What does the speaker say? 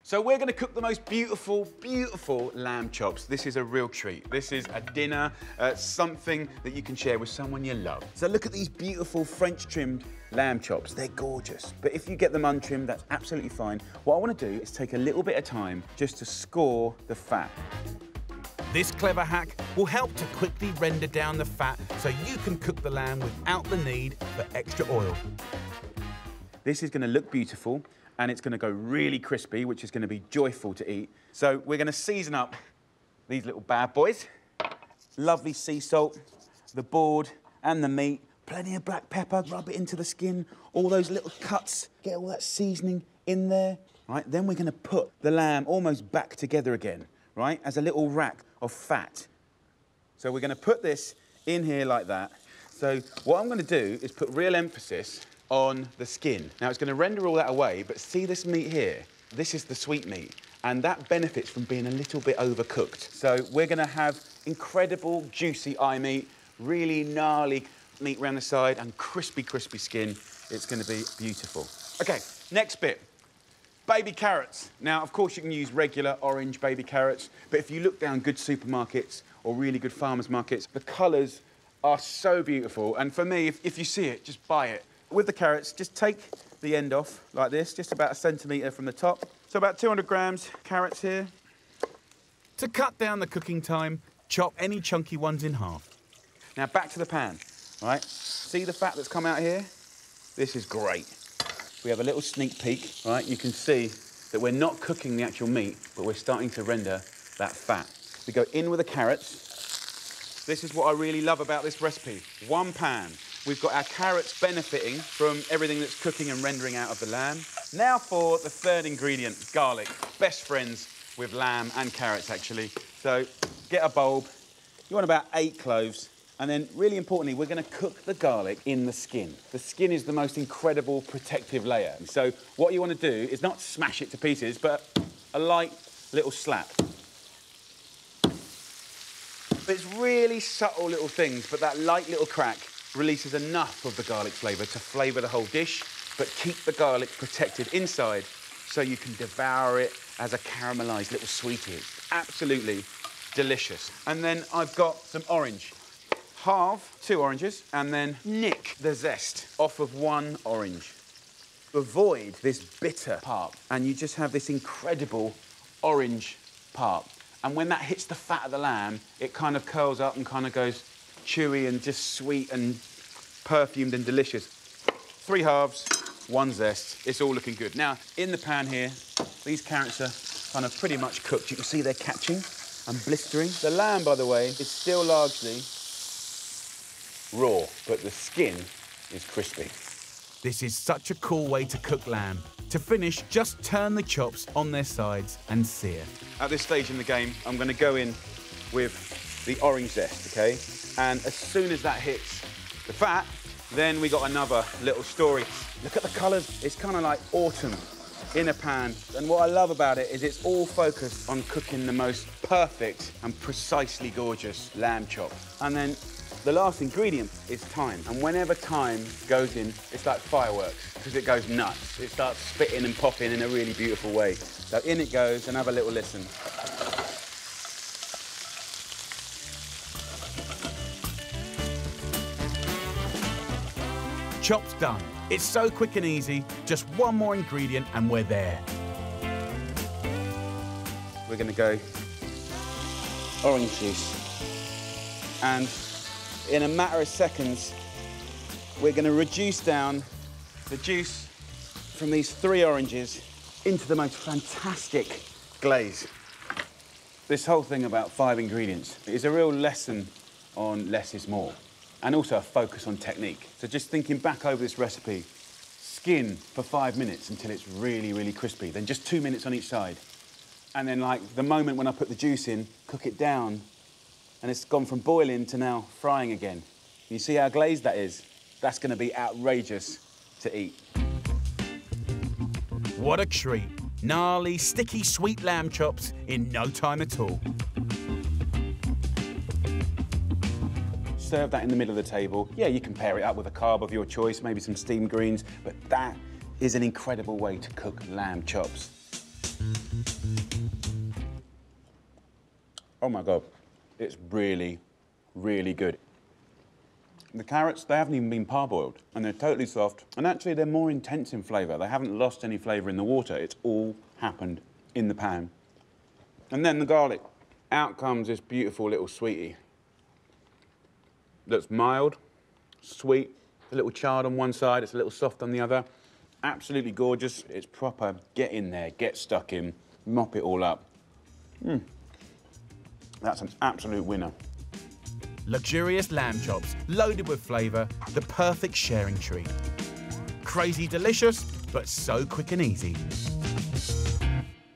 So we're going to cook the most beautiful, beautiful lamb chops. This is a real treat. This is a dinner, something that you can share with someone you love. So look at these beautiful French trimmed lamb chops. They're gorgeous. But if you get them untrimmed, that's absolutely fine. What I want to do is take a little bit of time just to score the fat. This clever hack will help to quickly render down the fat so you can cook the lamb without the need for extra oil. This is going to look beautiful and it's going to go really crispy, which is going to be joyful to eat. So we're going to season up these little bad boys. Lovely sea salt, the board and the meat. Plenty of black pepper, rub it into the skin. All those little cuts, get all that seasoning in there. Right, then we're going to put the lamb almost back together again, right, as a little rack of fat. So we're going to put this in here like that. So what I'm going to do is put real emphasis on the skin. Now, it's going to render all that away, but see this meat here? This is the sweet meat, and that benefits from being a little bit overcooked. So we're going to have incredible, juicy eye meat, really gnarly meat around the side, and crispy, crispy skin. It's going to be beautiful. OK, next bit. Baby carrots. Now, of course, you can use regular orange baby carrots, but if you look down good supermarkets or really good farmers markets, the colours are so beautiful. And for me, if you see it, just buy it. With the carrots, just take the end off like this, just about 1 centimetre from the top. So about 200 grams carrots here. To cut down the cooking time, chop any chunky ones in half. Now back to the pan, right? See the fat that's come out here? This is great. We have a little sneak peek, right? You can see that we're not cooking the actual meat, but we're starting to render that fat. We go in with the carrots. This is what I really love about this recipe. One pan. We've got our carrots benefiting from everything that's cooking and rendering out of the lamb. Now for the third ingredient, garlic. Best friends with lamb and carrots, actually. So get a bulb. You want about 8 cloves. And then, really importantly, we're going to cook the garlic in the skin. The skin is the most incredible protective layer. So what you want to do is not smash it to pieces, but a light little slap. But it's really subtle little things, but that light little crack releases enough of the garlic flavour to flavour the whole dish, but keep the garlic protected inside so you can devour it as a caramelised little sweetie. It's absolutely delicious. And then I've got some orange. Halve 2 oranges and then nick the zest off of 1 orange. Avoid this bitter part and you just have this incredible orange part. And when that hits the fat of the lamb, it kind of curls up and kind of goes chewy and just sweet and perfumed and delicious. 3 halves, 1 zest. It's all looking good. Now, in the pan here, these carrots are kind of pretty much cooked. You can see they're catching and blistering. The lamb, by the way, is still largely raw, but the skin is crispy. This is such a cool way to cook lamb. To finish, just turn the chops on their sides and sear. At this stage in the game, I'm going to go in with the orange zest, OK? And as soon as that hits the fat, then we got another little story. Look at the colours. It's kind of like autumn in a pan. And what I love about it is it's all focused on cooking the most perfect and precisely gorgeous lamb chop. And then the last ingredient is thyme. And whenever thyme goes in, it's like fireworks, because it goes nuts. It starts spitting and popping in a really beautiful way. So in it goes, and have a little listen. Chops done. It's so quick and easy. Just 1 more ingredient and we're there. We're going to go orange juice. And in a matter of seconds, we're going to reduce down the juice from these 3 oranges into the most fantastic glaze. This whole thing about 5 ingredients is a real lesson on less is more, and also a focus on technique. So just thinking back over this recipe, skin for 5 minutes until it's really, really crispy, then just 2 minutes on each side. And then, like, the moment when I put the juice in, cook it down, and it's gone from boiling to now frying again. You see how glazed that is? That's going to be outrageous to eat. What a treat. Gnarly, sticky, sweet lamb chops in no time at all. Serve that in the middle of the table. Yeah, you can pair it up with a carb of your choice, maybe some steamed greens, but that is an incredible way to cook lamb chops. Oh my God, it's really, really good. The carrots, they haven't even been parboiled, and they're totally soft. And actually, they're more intense in flavour. They haven't lost any flavour in the water. It's all happened in the pan. And then the garlic. Out comes this beautiful little sweetie that's mild, sweet, a little charred on one side, it's a little soft on the other. Absolutely gorgeous. It's proper, get in there, get stuck in, mop it all up. That's an absolute winner. Luxurious lamb chops, loaded with flavour, the perfect sharing treat. Crazy delicious, but so quick and easy.